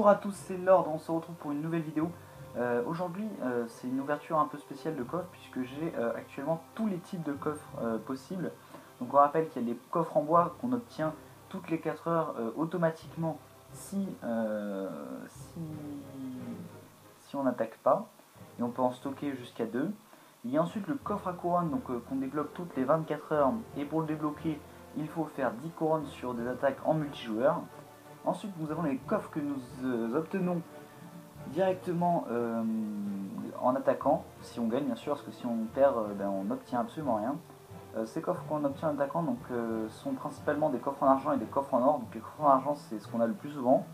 Bonjour à tous, c'est Lord, on se retrouve pour une nouvelle vidéo. Aujourd'hui, c'est une ouverture un peu spéciale de coffre puisque j'ai actuellement tous les types de coffres possibles. Donc on rappelle qu'il y a les coffres en bois qu'on obtient toutes les 4 heures automatiquement si on n'attaque pas. Et on peut en stocker jusqu'à 2. Il y a ensuite le coffre à couronne qu'on débloque toutes les 24 heures. Et pour le débloquer, il faut faire 10 couronnes sur des attaques en multijoueur. Ensuite, nous avons les coffres que nous obtenons directement en attaquant, si on gagne bien sûr, parce que si on perd, on n'obtient absolument rien. Ces coffres qu'on obtient en attaquant sont principalement des coffres en argent et des coffres en or. Donc les coffres en argent, c'est ce qu'on a le plus souvent.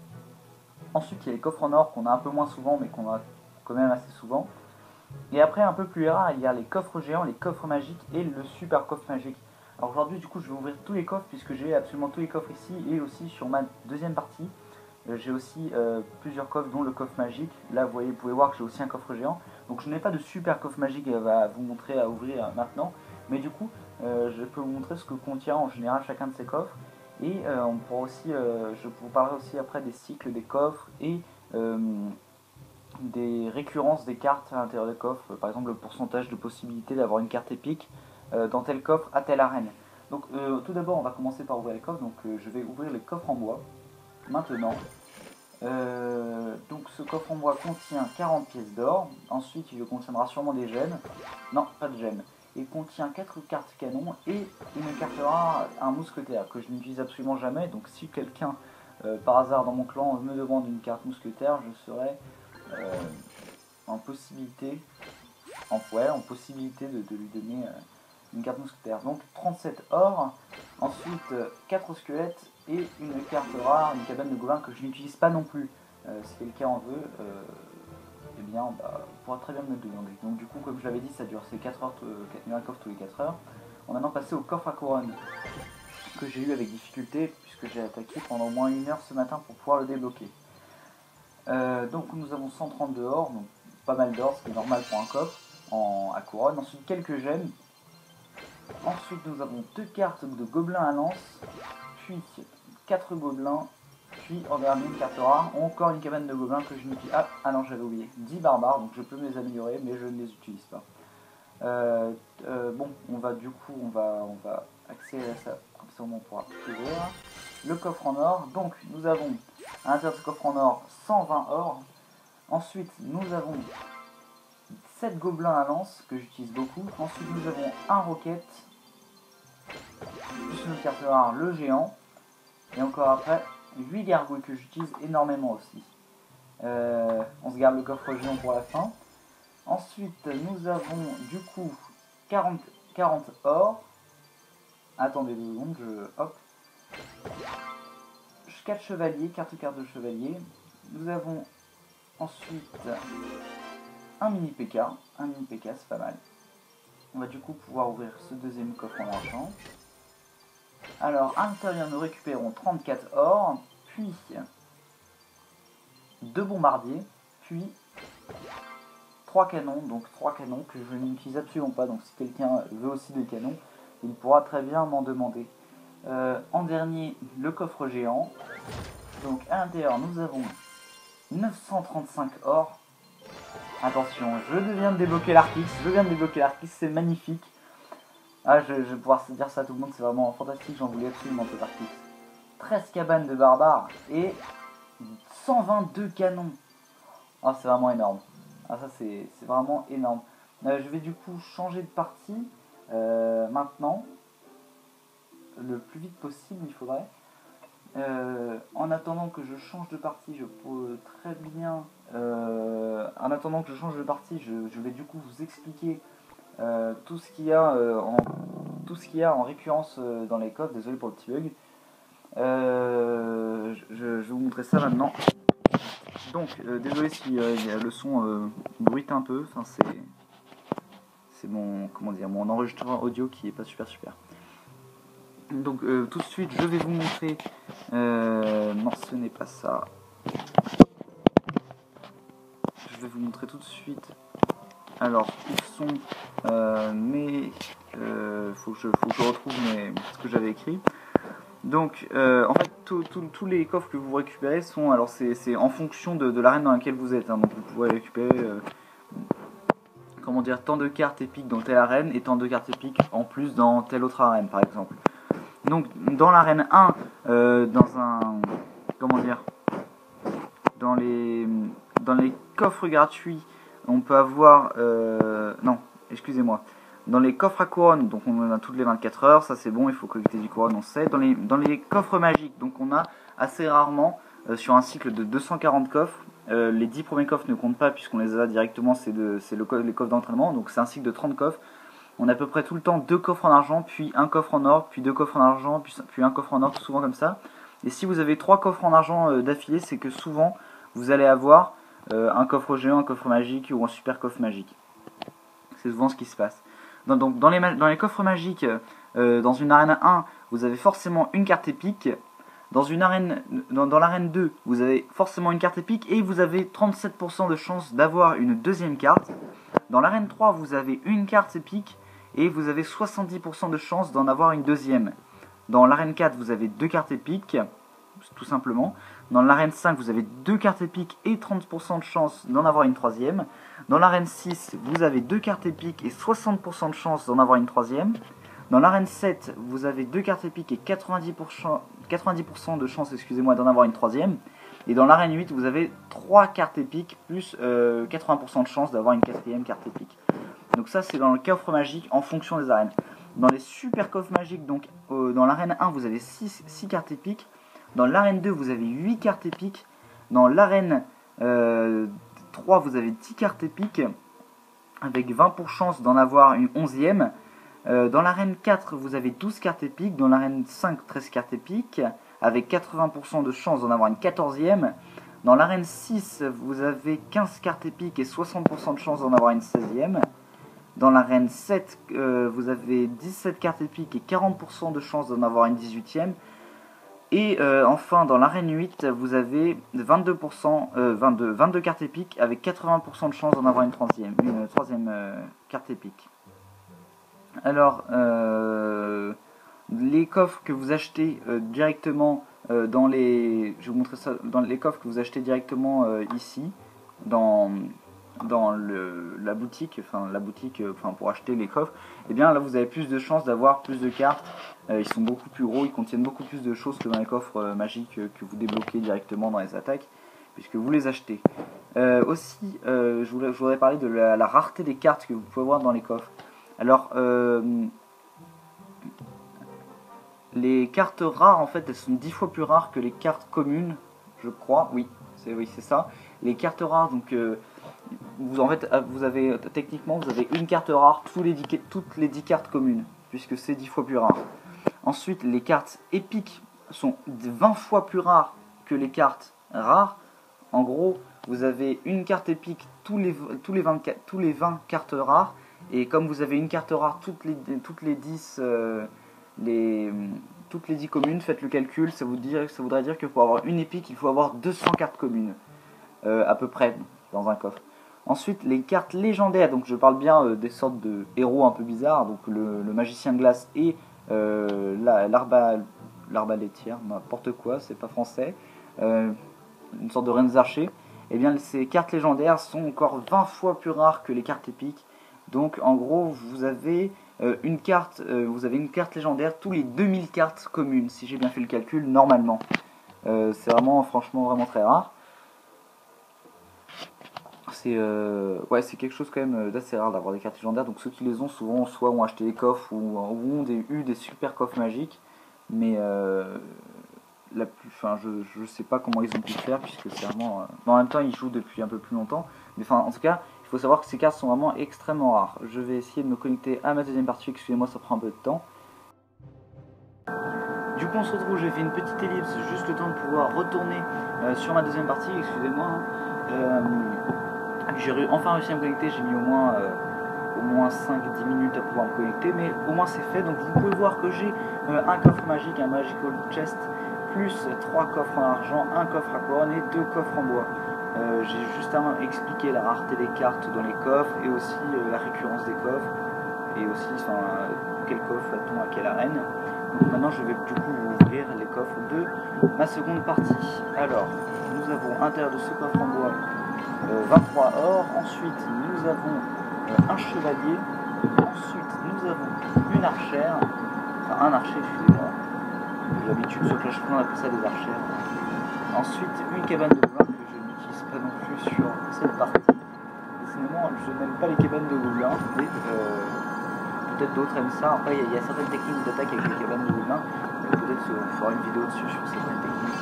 Ensuite, il y a les coffres en or qu'on a un peu moins souvent, mais qu'on a quand même assez souvent. Et après, un peu plus rare, il y a les coffres géants, les coffres magiques et le super coffre magique. Alors aujourd'hui, du coup, je vais ouvrir tous les coffres puisque j'ai absolument tous les coffres ici et aussi sur ma deuxième partie. J'ai aussi plusieurs coffres dont le coffre magique. Là vous pouvez voir que j'ai aussi un coffre géant. Donc je n'ai pas de super coffre magique à vous montrer à ouvrir maintenant. Mais du coup je peux vous montrer ce que contient en général chacun de ces coffres. Et on pourra aussi, je vous parlerai aussi après des cycles des coffres et des récurrences des cartes à l'intérieur des coffres. Par exemple le pourcentage de possibilité d'avoir une carte épique dans tel coffre à telle arène. Donc tout d'abord on va commencer par ouvrir les coffres. Donc je vais ouvrir les coffres en bois. Maintenant, donc ce coffre en bois contient 40 pièces d'or. Ensuite, il contiendra sûrement des gemmes. Non, pas de gemmes. Il contient 4 cartes canon et une carte rare, un mousquetaire que je n'utilise absolument jamais. Donc, si quelqu'un par hasard dans mon clan me demande une carte mousquetaire, je serai en possibilité, de lui donner une carte mousquetaire. Donc 37 or, ensuite 4 squelettes et une carte rare, une cabane de gobelins que je n'utilise pas non plus. Si quelqu'un en veut, eh bien on pourra très bien me le demander. Donc du coup, comme je l'avais dit, ça dure ces 4 heures, un coffre tous les 4 heures. On va maintenant passer au coffre à couronne que j'ai eu avec difficulté puisque j'ai attaqué pendant au moins 1 heure ce matin pour pouvoir le débloquer. Donc nous avons 132 or, donc pas mal d'or, ce qui est normal pour un coffre à couronne. Ensuite quelques gemmes. Ensuite nous avons 2 cartes de gobelins à lance, puis 4 gobelins, puis en dernier une carte rare, encore une cabane de gobelins que je n'utilise. Ah non, j'avais oublié, 10 barbares, donc je peux me les améliorer mais je ne les utilise pas. Bon, on va accélérer ça, comme ça on pourra ouvrir. Le coffre en or, donc nous avons à l'intérieur de ce coffre en or 120 or. Ensuite nous avons 7 gobelins à lance que j'utilise beaucoup. Ensuite nous avons un roquette, plus une carte rare, le géant. Et encore après 8 gargouilles que j'utilise énormément aussi. On se garde le coffre géant pour la fin. Ensuite nous avons du coup 40 or. Attendez 2 secondes, hop. 4 chevaliers, carte de chevalier. Nous avons ensuite un mini PK. Un mini PK, c'est pas mal. On va du coup pouvoir ouvrir ce deuxième coffre en argent. Alors, à l'intérieur, nous récupérons 34 or, puis 2 bombardiers, puis 3 canons. Donc 3 canons que je n'utilise absolument pas. Donc si quelqu'un veut aussi des canons, il pourra très bien m'en demander. En dernier, le coffre géant. Donc à l'intérieur, nous avons 935 or. Attention, je viens de débloquer l'Arkix. C'est magnifique. Ah, je vais pouvoir dire ça à tout le monde, c'est vraiment fantastique, j'en voulais absolument cet Arkix. 13 cabanes de barbares et 122 canons. Ah, c'est vraiment énorme. Ah, ça c'est vraiment énorme. Je vais du coup changer de partie maintenant. Le plus vite possible, il faudrait. En attendant que je change de partie, je peux très bien. En attendant que je change de partie, je vais du coup vous expliquer tout ce qu'il y a en récurrence dans les coffres. Désolé pour le petit bug. Je vais vous montrer ça maintenant. Donc, désolé si le son bruite un peu. Enfin, c'est mon enregistreur audio qui est pas super. Donc tout de suite je vais vous montrer, non ce n'est pas ça, je vais vous montrer tout de suite, alors où sont faut que je retrouve ce que j'avais écrit. Donc en fait tous les coffres que vous récupérez sont, alors c'est en fonction de l'arène dans laquelle vous êtes, hein. Donc vous pouvez récupérer comment dire, tant de cartes épiques dans telle arène et tant de cartes épiques en plus dans telle autre arène par exemple. Donc dans l'arène 1, dans un, comment dire, dans les coffres gratuits, on peut avoir, non, excusez-moi, dans les coffres à couronne, donc on en a toutes les 24 heures, ça c'est bon, il faut collecter du couronne, on sait. Dans les coffres magiques, donc on a assez rarement, sur un cycle de 240 coffres, les 10 premiers coffres ne comptent pas puisqu'on les a directement, c'est les coffres d'entraînement, donc c'est un cycle de 30 coffres. On a à peu près tout le temps 2 coffres en argent, puis un coffre en or, puis 2 coffres en argent, puis un coffre en or, tout souvent comme ça. Et si vous avez 3 coffres en argent d'affilée, c'est que souvent vous allez avoir un coffre géant, un coffre magique ou un super coffre magique. C'est souvent ce qui se passe. Donc dans les coffres magiques, dans une arène 1, vous avez forcément une carte épique. Dans l'arène 2, vous avez forcément une carte épique et vous avez 37% de chance d'avoir une deuxième carte. Dans l'arène 3, vous avez une carte épique et vous avez 70% de chance d'en avoir une deuxième. Dans l'arène 4, vous avez 2 cartes épiques, tout simplement. Dans l'arène 5, vous avez 2 cartes épiques et 30% de chance d'en avoir une troisième. Dans l'arène 6, vous avez 2 cartes épiques et 60% de chance d'en avoir une troisième. Dans l'arène 7, vous avez 2 cartes épiques et 90% de chance d'en avoir une troisième. Et dans l'arène 8, vous avez 3 cartes épiques plus 80% de chance d'avoir une quatrième carte épique. Donc ça, c'est dans le coffre magique en fonction des arènes. Dans les super coffres magiques, donc dans l'arène 1, vous avez 6 cartes épiques. Dans l'arène 2, vous avez 8 cartes épiques. Dans l'arène 3, vous avez 10 cartes épiques, avec 20% de chance d'en avoir une 11e. Dans l'arène 4, vous avez 12 cartes épiques. Dans l'arène 5, 13 cartes épiques, avec 80% de chance d'en avoir une 14e. Dans l'arène 6, vous avez 15 cartes épiques et 60% de chance d'en avoir une 16e. Dans l'arène 7, vous avez 17 cartes épiques et 40% de chance d'en avoir une 18e. Et enfin, dans l'arène 8, vous avez 22 cartes épiques avec 80% de chance d'en avoir une troisième carte épique. Alors, les coffres que vous achetez directement je vais vous montrer ça dans les coffres que vous achetez directement ici, dans la boutique, pour acheter les coffres, et bien là vous avez plus de chances d'avoir plus de cartes. Ils sont beaucoup plus gros, ils contiennent beaucoup plus de choses que dans les coffres magiques que vous débloquez directement dans les attaques, puisque vous les achetez. Aussi, je voudrais parler de la rareté des cartes que vous pouvez avoir dans les coffres. Alors, les cartes rares, en fait, elles sont 10 fois plus rares que les cartes communes, je crois. Oui, c'est ça. Les cartes rares, donc, techniquement, vous avez une carte rare toutes les 10 cartes communes, puisque c'est 10 fois plus rare. Ensuite, les cartes épiques sont 20 fois plus rares que les cartes rares. En gros, vous avez une carte épique tous les 20 cartes rares. Et comme vous avez une carte rare toutes les 10 communes, faites le calcul, ça voudrait dire que pour avoir une épique, il faut avoir 200 cartes communes, à peu près, dans un coffre. Ensuite, les cartes légendaires, donc je parle bien des sortes de héros un peu bizarres, donc le magicien de glace et l'arbalétière, n'importe quoi, c'est pas français, une sorte de reine des archers. Et bien ces cartes légendaires sont encore 20 fois plus rares que les cartes épiques. Donc en gros, vous avez une carte légendaire tous les 2000 cartes communes, si j'ai bien fait le calcul, normalement. C'est franchement vraiment très rare. C'est quelque chose quand même d'assez rare d'avoir des cartes légendaires. Donc ceux qui les ont souvent soit ont acheté des coffres ou ont eu des super coffres magiques. Mais je sais pas comment ils ont pu le faire, puisque c'est vraiment... en même temps, ils jouent depuis un peu plus longtemps. Mais en tout cas, il faut savoir que ces cartes sont vraiment extrêmement rares. Je vais essayer de me connecter à ma deuxième partie. Excusez-moi, ça prend un peu de temps. Du coup, on se retrouve. J'ai fait une petite ellipse, juste le temps de pouvoir retourner sur ma deuxième partie. Excusez-moi. J'ai enfin réussi à me connecter. J'ai mis au moins 5-10 minutes à pouvoir me connecter, mais au moins c'est fait. Donc vous pouvez voir que j'ai un coffre magique, un Magical Chest, plus 3 coffres en argent, un coffre à couronne et 2 coffres en bois. J'ai justement expliqué la rareté des cartes dans les coffres et aussi la récurrence des coffres, et aussi quel coffre a-t-on à quelle arène. Donc maintenant je vais du coup ouvrir les coffres de ma seconde partie. Alors, nous avons à l'intérieur de ce coffre en bois 23 or, ensuite nous avons un chevalier, ensuite nous avons une archère, enfin un archer, excusez-moi, d'habitude sur Clash Royale on appelle ça des archères. Ensuite une cabane de gobelins que je n'utilise pas non plus sur cette partie. Décidément je n'aime pas les cabanes de gobelins, mais peut-être d'autres aiment ça. Après il y a certaines techniques d'attaque avec les cabanes de gobelins, peut-être on fera une vidéo dessus sur certaines techniques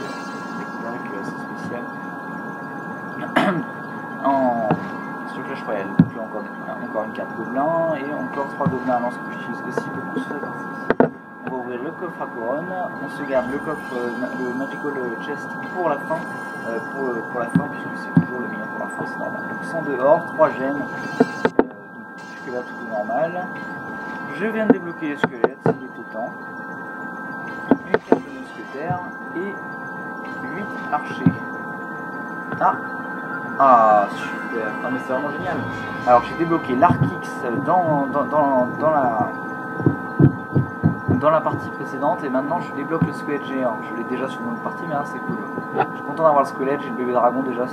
d'attaque assez spéciales. Sur Clash Royale, donc là encore une carte gobelin et encore 3 gobelins à lance que j'utilise aussi beaucoup sur la partie. On va ouvrir le coffre à couronne, on se garde le coffre, le Magical Chest pour la fin, pour la fin puisque c'est toujours le meilleur pour la fin, c'est normal. Donc 102 or, 3 gemmes, jusque là tout est normal. Je viens de débloquer les squelettes, il était temps. Une carte de mousquetaire et 8 archers. Ah super, ah mais c'est vraiment génial. Alors j'ai débloqué l'Archix dans la partie précédente et maintenant je débloque le squelette géant. Je l'ai déjà sur une autre partie mais là c'est cool. Je suis content d'avoir le squelette, j'ai le bébé dragon déjà,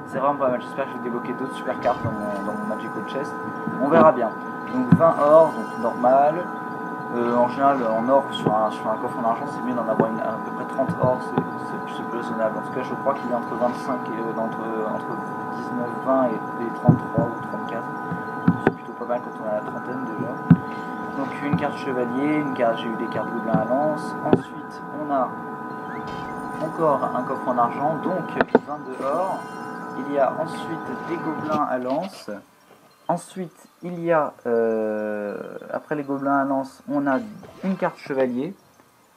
c'est vraiment pas mal. J'espère que je vais débloquer d'autres super cartes dans mon Magical Chest. On verra bien. Donc 20 or, donc normal. En général en or sur un coffre en argent c'est mieux d'en avoir à peu près 30 or, c'est plus raisonnable. En tout cas je crois qu'il est entre 25 et entre 19, 20 et 33 ou 34. C'est plutôt pas mal quand on a la trentaine déjà. Donc une carte chevalier, j'ai eu des cartes gobelins à lance. Ensuite on a encore un coffre en argent, donc 22 or. Il y a ensuite des gobelins à lance. Ensuite, il y a, après les gobelins à lance, on a une carte chevalier.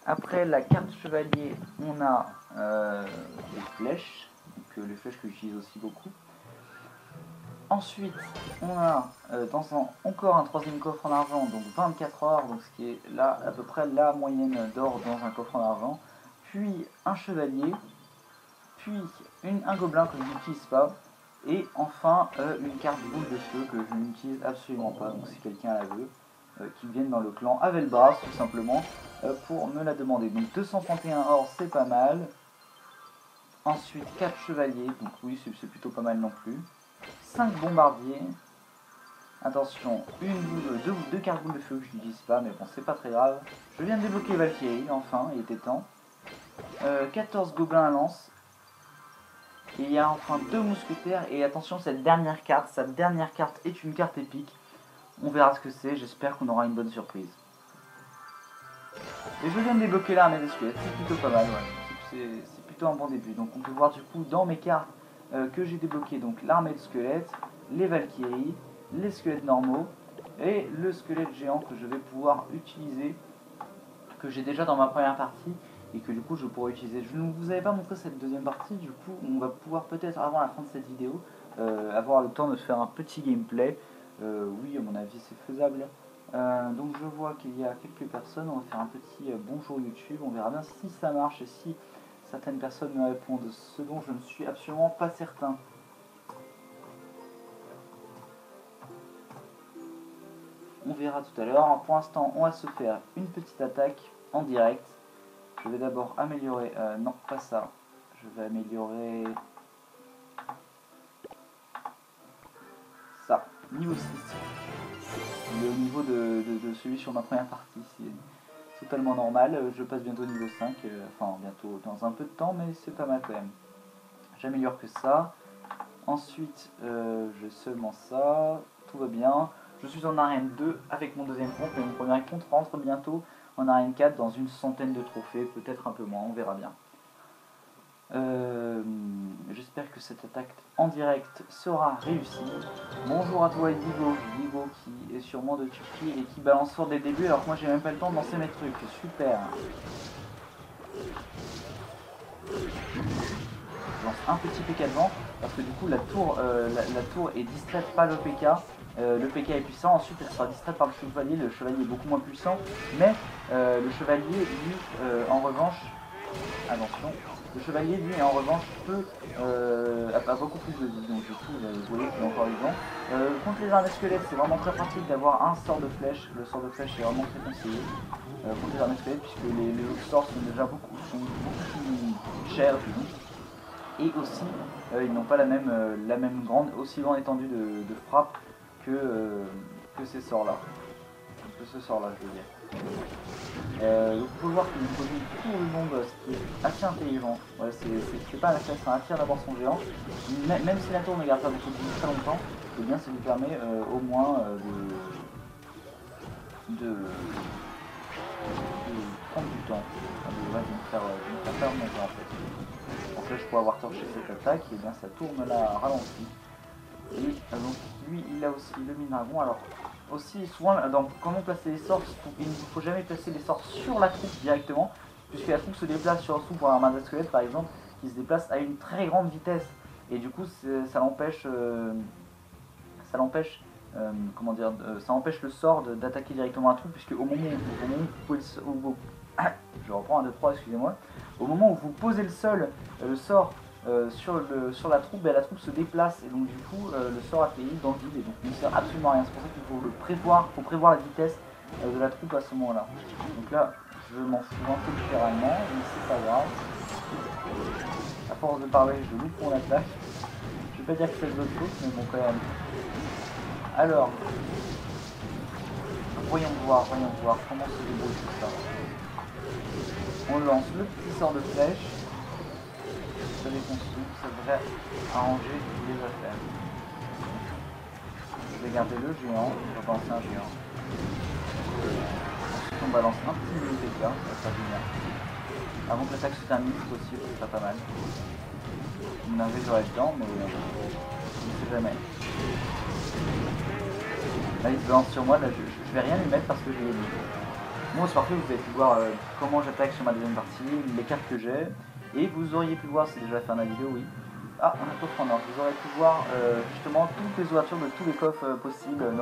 Après la carte chevalier, on a des flèches, donc les flèches que j'utilise aussi beaucoup. Ensuite, on a encore un troisième coffre en argent, donc 24 or, donc ce qui est là à peu près la moyenne d'or dans un coffre en argent. Puis un chevalier, puis un gobelin que je n'utilise pas. Et enfin une carte boule de feu que je n'utilise absolument pas, donc si quelqu'un la veut, qui vienne dans le clan Avelbras tout simplement pour me la demander. Donc 231 or c'est pas mal. Ensuite 4 chevaliers, donc oui c'est plutôt pas mal non plus. 5 bombardiers. Attention, deux cartes boule de feu que je n'utilise pas, mais bon c'est pas très grave. Je viens de débloquer Valkyrie, enfin il était temps. 14 gobelins à lance. Et il y a enfin 2 mousquetaires et attention sa dernière carte est une carte épique. On verra ce que c'est, j'espère qu'on aura une bonne surprise. Et je viens de débloquer l'armée des squelettes, c'est plutôt pas mal, ouais. C'est plutôt un bon début. Donc on peut voir du coup dans mes cartes que j'ai débloqué donc l'armée de squelettes, les Valkyries, les squelettes normaux et le squelette géant que je vais pouvoir utiliser, que j'ai déjà dans ma première partie. Et que du coup je pourrais utiliser. Je ne vous avais pas montré cette deuxième partie, du coup on va pouvoir peut-être avant la fin de cette vidéo avoir le temps de faire un petit gameplay. Oui à mon avis c'est faisable. Donc je vois qu'il y a quelques personnes, on va faire un petit bonjour YouTube, on verra bien si ça marche et si certaines personnes me répondent, ce dont je ne suis absolument pas certain. On verra tout à l'heure. Pour l'instant on va se faire une petite attaque en direct. Je vais d'abord améliorer, non pas ça, je vais améliorer ça, niveau 6, le niveau de celui sur ma première partie, c'est totalement normal, je passe bientôt au niveau 5, enfin bientôt dans un peu de temps mais c'est pas mal quand même. J'améliore que ça, ensuite j'ai seulement ça, tout va bien, je suis en arène 2 avec mon deuxième compte et mon premier compte rentre bientôt en arène 4 dans une centaine de trophées, peut-être un peu moins, on verra bien. J'espère que cette attaque en direct sera réussie. Bonjour à toi Digo qui est sûrement de Turquie et qui balance fort dès le début alors que moi j'ai même pas le temps de lancer mes trucs, super. Je lance un petit PK devant parce que du coup la tour est distraite par le PK. Le PK est puissant, ensuite elle sera distraite par le chevalier est beaucoup moins puissant, mais le chevalier lui en revanche, attention, le chevalier lui en revanche a beaucoup plus de vie, donc du coup vous voyez qu'il est encore vivant. Contre les armées squelettes c'est vraiment très pratique d'avoir un sort de flèche, le sort de flèche est vraiment très conseillé. contre les armées squelettes, puisque les autres sorts sont déjà beaucoup plus chers du coup. Et aussi, ils n'ont pas la même aussi grande étendue de frappe que ces sorts-là. Que ce sort-là, je veux dire. Donc vous pouvez voir qu'il produit tout le monde, ce qui est assez intelligent. Ouais, c'est pas un classe, c'est un tir d'abord son géant. Même si la tour ne garde pas beaucoup de vie très longtemps, et bien ça lui permet au moins de prendre du temps. De me faire perdre mon temps en fait. En fait, je pourrais avoir torché cette attaque, et bien ça tourne là ralenti. Et donc lui, il a aussi le mine-dragon. Alors aussi souvent dans comment placer les sorts, il ne faut jamais placer les sorts sur la troupe directement, puisque la troupe se déplace sur sous pour un armada squelette par exemple, qui se déplace à une très grande vitesse, et du coup ça l'empêche comment dire, ça empêche le sort d'attaquer directement la troupe, puisque au moment où vous pouvez je reprends un 2 3, excusez-moi, au moment où vous posez le sort sur la troupe, la troupe se déplace, et donc du coup le sort atterrit dans le vide et donc ne sert absolument à rien. C'est pour ça qu'il faut le prévoir, la vitesse de la troupe à ce moment là. Donc là je m'en fous un peu littéralement, mais c'est pas grave. À force de parler je loupe mon attaque. Je vais pas dire que c'est d'autres choses, mais bon quand même. Alors voyons voir comment se débrouille tout ça. On lance le petit sort de flèche. Ça déconstruit, ça devrait arranger les affaires. Je vais garder le géant, on va balancer un géant. Ensuite on balance un petit mini PK, ça sera génial. Avant que l'attaque se termine, c'est possible, ce sera pas mal. Une navette j'aurai dedans, mais je ne sais jamais. Là il se balance sur moi, là je vais rien lui mettre parce que j'ai gagné. Moi c'est parfait, vous avez pu voir comment j'attaque sur ma deuxième partie, les cartes que j'ai. Et vous auriez pu voir, c'est déjà fait dans la vidéo, oui. Ah, un coffre en or. Vous aurez pu voir justement toutes les ouvertures de tous les coffres possibles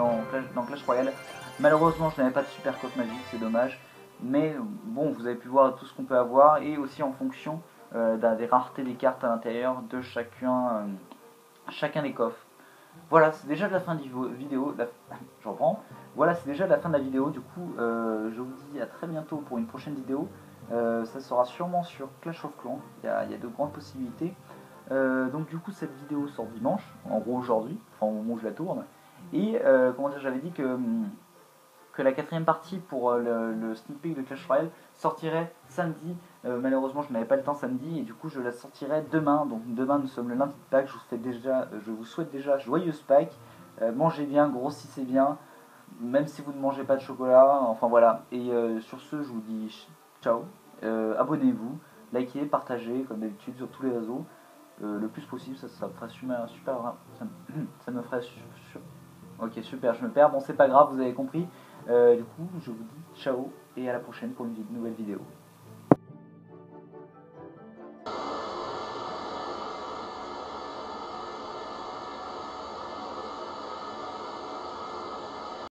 dans Clash Royale. Malheureusement, je n'avais pas de super coffre magique, c'est dommage. Mais bon, vous avez pu voir tout ce qu'on peut avoir, et aussi en fonction des raretés des cartes à l'intérieur de chacun des coffres. Voilà, c'est déjà la fin de la vidéo. Je reprends. Voilà, c'est déjà la fin de la vidéo. Du coup, je vous dis à très bientôt pour une prochaine vidéo. Ça sera sûrement sur Clash of Clans. Il y a de grandes possibilités. Donc du coup, cette vidéo sort dimanche, en gros aujourd'hui, enfin au moment où je la tourne. Et comment dire, j'avais dit que la quatrième partie pour le sneak peek de Clash Royale sortirait samedi. Malheureusement, je n'avais pas le temps samedi, et du coup, je la sortirai demain. Donc demain, nous sommes le lundi de Pâques. Je vous souhaite déjà joyeuse Pâques. Mangez bien, grossissez bien, même si vous ne mangez pas de chocolat. Enfin voilà. Et sur ce, je vous dis ciao. Abonnez-vous, likez, partagez comme d'habitude sur tous les réseaux. Le plus possible, ça me ferait super ça me ferait ok, super, je me perds, bon c'est pas grave, vous avez compris. Du coup je vous dis ciao et à la prochaine pour une nouvelle vidéo.